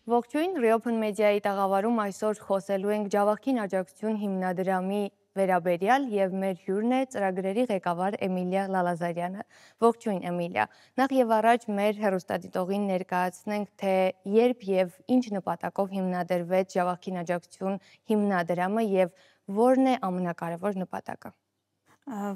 Ողջույն, Reopen Media-ի տաղավարում այսօր խոսելու ենք Ջավախքին աջակցություն հիմնադրամի վերաբերյալ եւ մեր հյուրն է ծրագրերի ղեկավար Էմիլիա Լալազարյանը։ Ողջույն Էմիլիա։ Նախ եւ առաջ մեր հեռուստադիտողին ներկայացնենք, թե երբ եւ ինչ նպատակով հիմնադրվեց Ջավախքին աջակցություն հիմնադրամը եւ որն է ամենակարևոր նպատակը։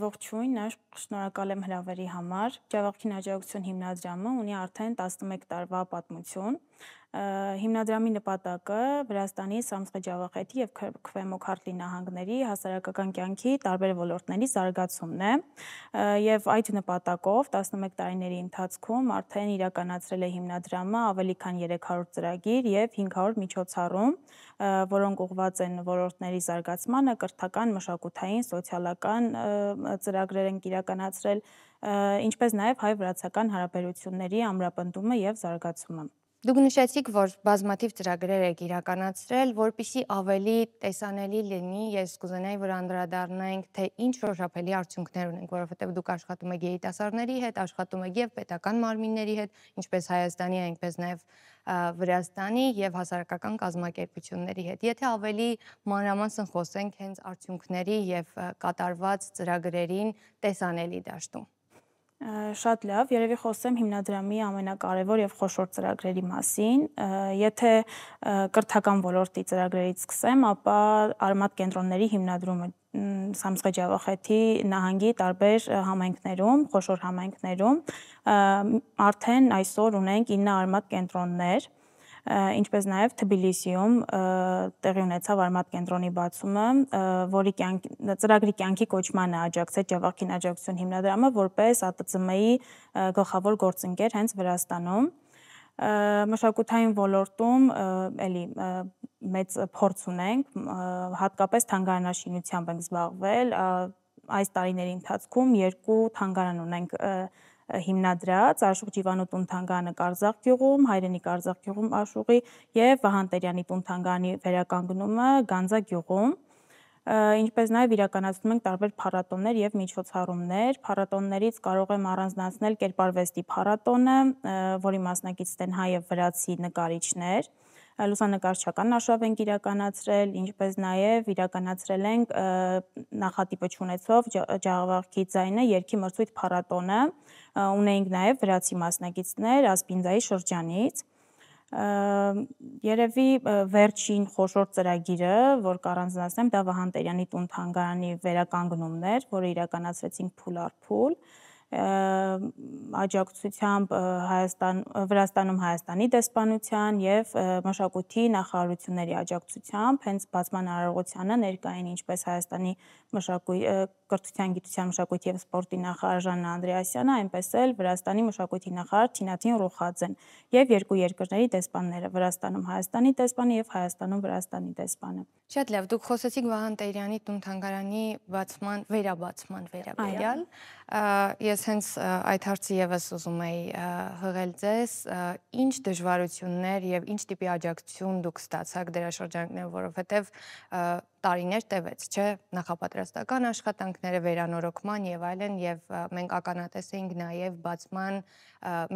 Ողջույն, շնորհակալ եմ հրավերի համար։ Ջավախքին աջակցություն հիմնադրամը ունի արդեն 11 տարվա պատմություն։ Հիմնադրամի նպատակը Վրաստանի, Սամսխե-Ջավախեթի եւ Քվեմոքարթլի նահանգների հասարակական կյանքի տարբեր ոլորտների զարգացումն է։ Եվ այդ նպատակով 11 տարիների ընթացքում արդեն իրականացրել է հիմնադրամը ավելի քան 300 ծրագիր եւ 500 միջոցառում, որոնք ուղղված են ոլորտների զարգացմանը, կրթական, մշակութային, սոցիալական ծրագրեր ենք իրականացրել, ինչպես նաև հայ-վրացական հարաբերությունների ամրապնդումը եւ զարգացումը։ Դուք նշեցիք, որ բազմաթիվ ծրագրեր եք իրականացրել, որպեսզի ավելի տեսանելի լինի, ես կուզենայի, որ անդրադառնանք, թե ինչ շոշափելի արդյունքներ ունենք, որովհետև դուք աշխատում եք երիտասարդների հետ, աշխատում եք եւ պետական մարմինների հետ, ինչպես Հայաստանի, այնպես նաև Վրաստանի եւ հասարակական կազմակերպությունների հետ։ Եթե ավելի մանրամասն խոսենք հենց արդյունքների եւ կատարված ծրագրերին տեսանելի դաշտում։ Շատ լավ, երևի խոսեմ հիմնադրամի ամենակարևոր եւ խոշոր ծրագրերի մասին։ Եթե կրթական ոլորտի ծրագրերից սկսեմ, ապա արմատ կենտրոնների հիմնադրումը Սամսխե-Ջավախեթի նահանգի տարբեր համայնքներում, խոշոր համայնքներում արդեն այսօր ունենք 9 արմատ կենտրոններ, ինչպես նաև Թբիլիսիում տեղի ունեցավ արմատ կենտրոնի բացումը, որի ծրագրի կյանքի կոչմանը աջակցեց Ջավախքին աջակցություն հիմնադրամը որպես ԱՏՑՄ-ի գլխավոր գործընկեր հենց Վրաստանում։ Մշակութային ոլորտում էլի մեծ փորձ ունենք, հատկապես թանգարանաշինությամբ ենք զբաղվել։ Այս տարիների ընթացքում 2 թանգարան ունենք հիմնադրած, Արշուղ Ջիվանու տուն-թանգարանը Կարձախ գյուղում, Հայրենի Կարձախ գյուղում Աշուղի եւ Վահան Տերյանի տուն-թանգարանի վերականգնումը Գանձա գյուղում, ինչպես նաև իրականացնում ենք տարբեր փառատոներ եւ միջոցառումներ։ Փառատոններից կարող եմ առանձնացնել կերպարվեստի փառատոնը, որի մասնակիցներ են հայ եւ վրացի նկարիչներ, լուսանկարչական արշավ ենք իրականացրել, ինչպես նաև իրականացրել ենք նախատիպը չունեցող Ջավախքի ձայնը երգի մրցույթ փառատոնը, ունեինք նաև վրացի մասնակիցներ Ասպինձայի շրջանից։ Երևի վերջին խոշոր ծրագիրը, որ կառանձնացնեմ, դա Վահան Տերյանի տուն-թանգարանի վերականգնումն էր, որը իրականացրեցինք փուլ առ փուլ, աջակցությամբ Վրաստանում Հայաստանի դեսպանության եւ մշակույթի նախարարությունների աջակցությամբ հենց բացման արարողությանը ներկա էին ինչպես Հայաստանի կրթության, գիտության, մշակույթի եւ սպորտի նախարար Ժաննա Անդրեասյանը, այնպես էլ Վրաստանի մշակույթի նախարար Թինաթին Ռուխաձեն եւ երկու երկրների դեսպանները, Վրաստանում Հայաստանի դեսպանը եւ Հայաստանում Վրաստանի դեսպանը։ Շատ լավ, դուք խոսեցիք Վահան Տերյանի տուն-թանգարանի վերաբացման վերաբերյալ։ Ես հենց այդ հարցը եւս ուզում էի հղել ձեզ, ինչ դժվարություններ եւ ինչ տիպի աջակցություն դուք ստացաք դերաշրջաններում, որովհետեւ տարիներ տևեց, չէ, նախապատրաստական աշխատանքները, վերանորոգման եւ այլն, եւ մենք ականատես էինք նաեւ բացման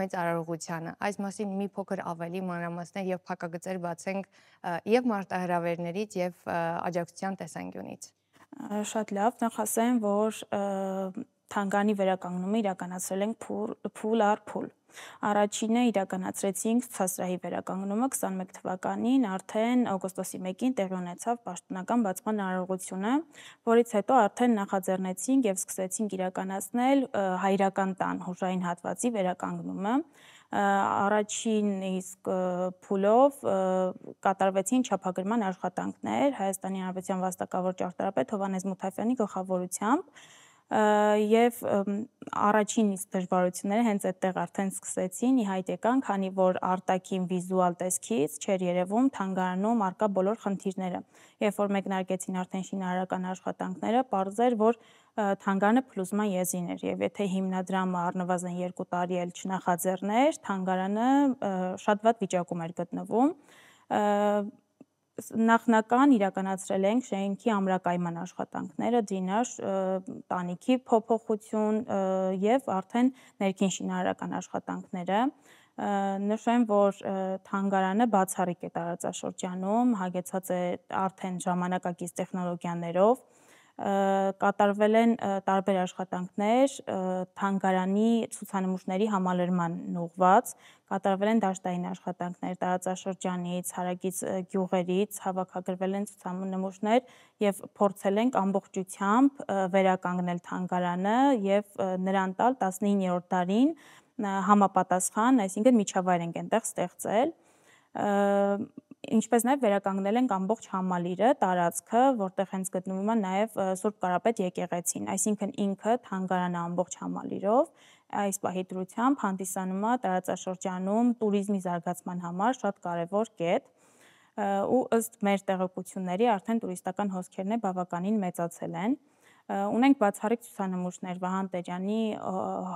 մեծ արարողությանը։ Այս մասին մի փոքր ավելի մանրամասներ եւ փակագծեր բացենք եւ մարտահրավերներից եւ աջակցության տեսանկյունից։ Շատ լավ, նախ ասեմ, որ թանգարանի վերականգնումը իրականացրել ենք փուլ առ փուլ։ Առաջինը իրականացրեցինք ցուցասրահի վերականգնումը 21 թվականին, արդեն օգոստոսի 1-ին տեղի ունեցավ պաշտոնական բացման արարողությունը, որից հետո արդեն նախաձեռնեցինք եւ սկսեցինք իրականացնել հայրական տան հուշային հատվածի վերականգնումը։ Առաջին իսկ փուլով կատարվեցին չափագրման աշխատանքներ Հայաստանի Հանրապետության վաստակավոր ճարտարապետ Հովհաննես Մութաֆյանի գլխավորությամբ եւ առաջին իսկ դժվարությունները հենց այդտեղ արդեն սկսեցին ի հայտ եկան, քանի որ արտաքին վիզուալ տեսքից չէր երևում թանգարանում առկա բոլոր խնդիրները։ Երբ որ մեկնարկեցին արդեն շինարարական աշխատանքները, պարզ էր, որ թանգարանը փլուզման եզին էր եւ եթե հիմնադրամը առնվազն 2 տարի էլ չնախաձեռներ, թանգարանը շատ վատ վիճակում էր գտնվում։ Նախնական իրականացրել ենք շենքի ամրակայման աշխատանքները, դրինաժ, տանիքի փոփոխություն եւ արդեն ներքին շինարարական աշխատանքները, Նշեմ, որ թանգարանը բացառիկ է տարածաշրջանում, հագեցած է արդեն ժամանակակից տեխնոլոգիաներով, կատարվել են տարբեր աշխատանքներ թանգարանի ցուցանմուշների համալրմանն ուղղված, կատարվել են դաշտային աշխատանքներ տարածաշրջանից, հարակից գյուղերից, հավաքագրվել են ցուցանմուշներ եւ փորձել ենք ամբողջությամբ վերականգնել թանգարանը եւ նրան տալ 19-րդ դարին համապատասխան, այսինքն միջավայր ենք այնտեղ ստեղծել, ինչպես նաև վերականգնել ենք ամբողջ համալիրը, տարածքը, որտեղ հենց գտնվում է նաև Սուրբ Կարապետ եկեղեցին, այսինքն ինքը թանգարանը ամբողջ համալիրով այս պահի դրությամբ հանդիսանում է տարածաշրջանում туриզմի զարգացման համար շատ կարևոր կետ ու ըստ մեր տեղեկությունների արդեն տուրիստական հոսքերն բավականին մեծացել են։ Ունենք բացառիկ ցուցանմուշներ Վահան Տերյանի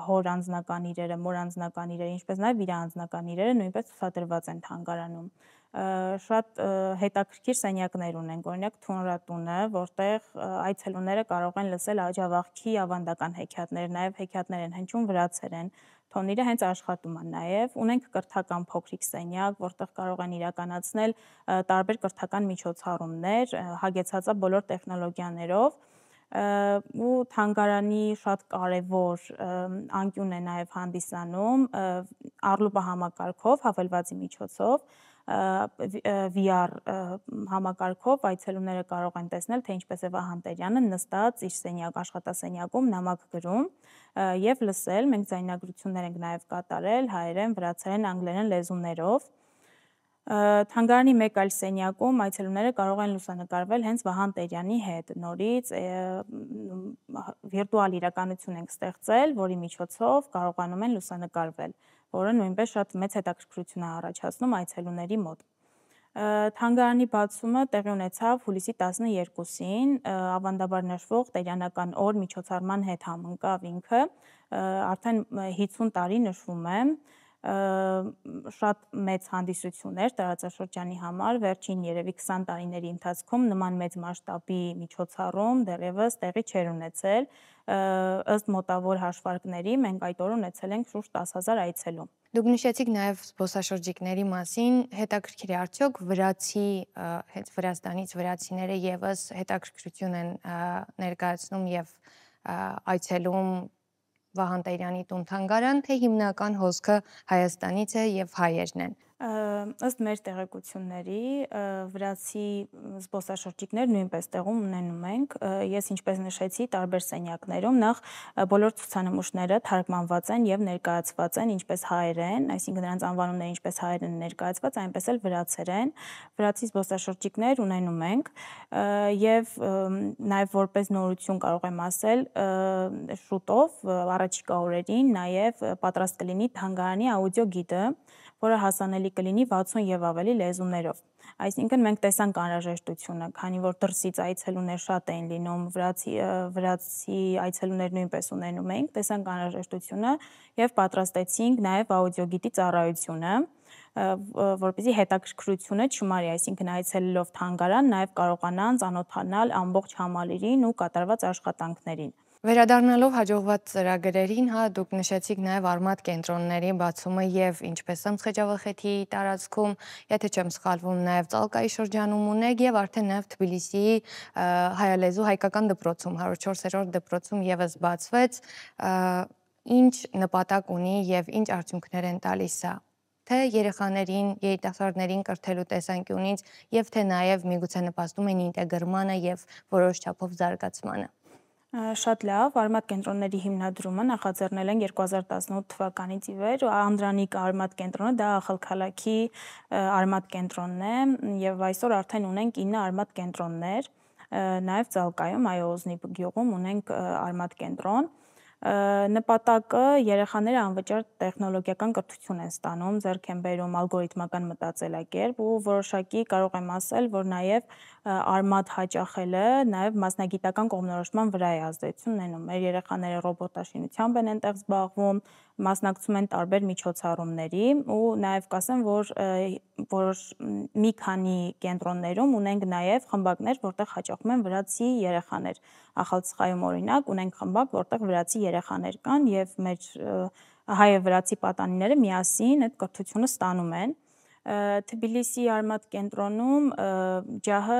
հոր անձնական իրերը, մոր անձնական իրերը, ինչպես նաև իր անձնական իրերը նույնպես ցուցադրված են թանգարանում։ Շատ հետաքրքիր սենյակներ ունենք, օրինակ Թունրատունը, որտեղ այցելուները կարող են լսել աջավաղքի ավանդական հեքիաթներ, նաև հեքիաթներ են հնչում վրացերեն, թոնիրը հենց աշխատում է նաև, ունենք կրթական փոքրիկ սենյակ, որտեղ կարող են իրականացնել տարբեր կրթական միջոցառումներ, հագեցած է բոլոր տեխնոլոգիաներով ու թանգարանի շատ կարևոր անկյուն է նաև հանդիսանում առլուպա համակարգով, հավելվածի միջոցով, VR համակարգով այցելուները կարող են տեսնել, թե ինչպես է Վահան Տերյանը նստած իր սենյակ աշխատասենյակում նամակ գրում եւ լսել, մենք ձայնագրություններ ենք նաև կատարել հայերեն, վրացերեն, անգլերեն լեզուներով։ Թանգարանի մեկ այլ սենյակում այցելուները կարող են լուսանկարվել հենց Վահան Տերյանի հետ, նորից վիրտուալ իրականություն ենք ստեղծել, որի միջոցով կարողանում են լուսանկարվել, որը նույնպես շատ մեծ հետաքրքրություն է առաջացնում այցելուների մոտ։ Թանգարանի բացումը տեղի ունեցավ հուլիսի 12-ին, ավանդաբար նշվող Տերյանական օր միջոցառման հետ համընկավ ինքը, արդեն 50 տարի նշվում է, շատ մեծ հանդիսություն էր տարածաշրջանի համար, վերջին երևի 20 տարիների ընթացքում նման մեծ մասշտաբի միջոցառում դեռևս տեղի չէր ունեցել, ըստ մոտավոր հաշվարկների մենք այդ օրը ունեցել ենք շուրջ 10,000 այցելու։ Դուք նշեցիք նաև զբոսաշրջիկների մասին, հետաքրքիր է արդյոք վրացի, հենց Վրաստանից վրացիները եւս հետաքրքրություն են ներկայացնում եւ այցելում Վահան Տերյանի տուն-թանգարան, թե հիմնական հոսքը Հայաստանից է եւ հայերն են։ Ըստ մեր տեղեկությունների վրացի զբոսաշրջիկներ նույնպես տեղում ունենում ենք, ես ինչպես նշեցի տարբեր սենյակներում, նախ բոլոր ցուցանմուշները թարգմանված են եւ ներկայացված են ինչպես հայերեն, այսինքն նրանց անվանումները ինչպես հայերեն ներկայացված, այնպես էլ վրացերեն, վրացի զբոսաշրջիկներ ունենում ենք եւ նաեւ որպես նորություն կարող եմ ասել, շուտով առաջիկա օրերին նաեւ պատրաստ կլինի թանգարանի աուդիո գիդը, որը հասանելի կլինի 60 եւ ավելի լեզուներով։ Այսինքն մենք տեսանք անհրաժեշտությունը, քանի որ դրսից այցելուներ շատ էին լինում, վրացի այցելուներ նույնպես ունենում էինք, տեսանք անհրաժեշտությունը եւ պատրաստեցինք նաեւ աուդիոգիդի ծառայությունը, որպեսզի հետաքրքրությունը չմարի, այսինքն այցելելով թանգարան նաեւ կարողանան ծանոթանալ ամբողջ համալիրին ու կատարված աշխատանքներին։ Վերադառնալով հաջողված ծրագրերին, դուք նշեցիք նաև արմատ կենտրոնների բացումը եւ ինչպես Սամսխեջավախեթի տարածքում, եթե չեմ սխալվում, նաև Ծալկայի շրջանում ունեք եւ արդեն նաև Թբիլիսիի հայալեզու հայկական դպրոցում, 104-րդ դպրոցում եւս բացվեց, ինչ նպատակ ունի եւ ինչ արդյունքներ են տալիս սա, թե երեխաներին, երիտասարդներին կրթելու տեսանկյունից եւ թե նաև միգուցե նպաստում են ինտեգրմանը եւ որոշ չափով զարգացմանը։ Շատ լավ, արմատ կենտրոնների հիմնադրումը նախաձեռնել են 2018 թվականից ի վեր, Անդրանիկ արմատ կենտրոնը դա Ախալքալաքի արմատ կենտրոնն է եւ այսօր արդեն ունենք 9 արմատ կենտրոններ, նաեւ Ծալկայում, Այոզնի գյուղում ունենք արմատ կենտրոն։ Նպատակը երեխաները անվճար տեխնոլոգիական կրթություն են ստանում, ձեռք են բերում ալգորիթմական մտածելակերպ ու որոշակի կարող եմ ասել, որ նաև արմատ հաճախելը նաև մասնագիտական կողմնորոշման վրա է ազդեցություն ունենում։ Մեր երեխաները ռոբոտաշինությամբ են այնտեղ զբաղվում, մասնակցում են տարբեր միջոցառումների ու նաև կասեմ, որ որոշ մի քանի կենտրոններում ունենք նաև խմբակներ, որտեղ հաճախում են վրացի երեխաներ։ Ախալցխայում օրինակ ունենք խմբակ, որտեղ վրացի երեխաներ կան եւ մեր հայ եւ վրացի պատանիները միասին այդ կրթությունը ստանում են։ Թբիլիսի արմատ կենտրոնում ջահը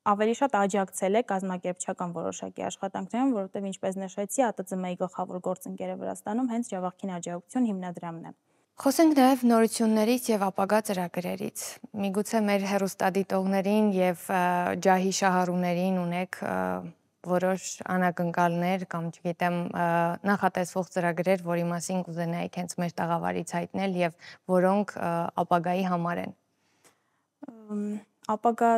ավելի շատ աջակցել է կազմակերպչական որոշակի աշխատանքներին, որովհետև ինչպես նշեցի, ԱՏԾՄ-ի գլխավոր գործընկերը Վրաստանում հենց Ջավախքին աջակցություն հիմնադրամն է։ Խոսենք նաև նորություններից եւ ապագա ծրագրերից։ Միգուցե մեր հեռուստադիտողներին եւ ջահի շահառուներին ունեք որոշ անակնկալներ կամ չգիտեմ նախատեսվող ծրագրեր, որի մասին կուզենայիք հենց մեր տաղավարից հայտնել եւ որոնք ապագայի համար են։ Ապագա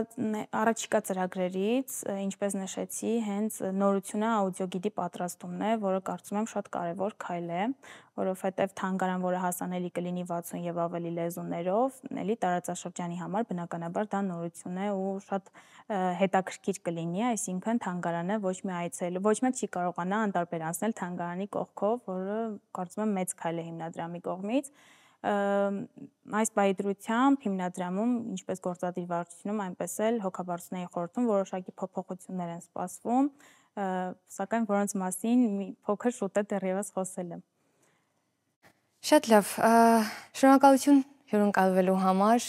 առաջիկա ծրագրերից, ինչպես նշեցի, հենց նորությունը աուդիոգիդի պատրաստումն է, որը կարծում եմ շատ կարևոր քայլ է, որովհետև թանգարան, որը հասանելի կլինի 60 եւ ավելի լեզուներով, էլի տարածաշրջանի համար բնականաբար դա նորություն է ու շատ հետաքրքիր կլինի, այսինքն թանգարանը ոչ մեկ չի կարողանա անտարբերանցնել թանգարանի կողքով, որը կարծում եմ մեծ քայլ է հիմնադրամի կողմից։ Այս բայդրությամբ հիմնադրամում, ինչպես գործադիր վարչությունում, այնպես էլ հոգաբարձուների խորհրդում որոշակի փոփոխություններ են սպասվում, սակայն որոնց մասին մի փոքր շուտ է դեռևս խոսել եմ։ Շատ լավ, շնորհակալություն հյուրընկալվելու համար,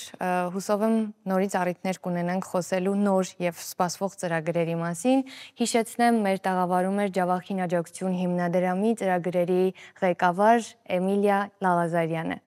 հուսով եմ նորից առիթներ կունենանք խոսելու նոր եւ սպասվող ծրագրերի մասին։ Հիշեցնեմ, մեր տաղավարում էր Ջավախքին աջակցություն հիմնադրամի ծրագրերի ղեկավար Էմիլիա Լալազարյանը։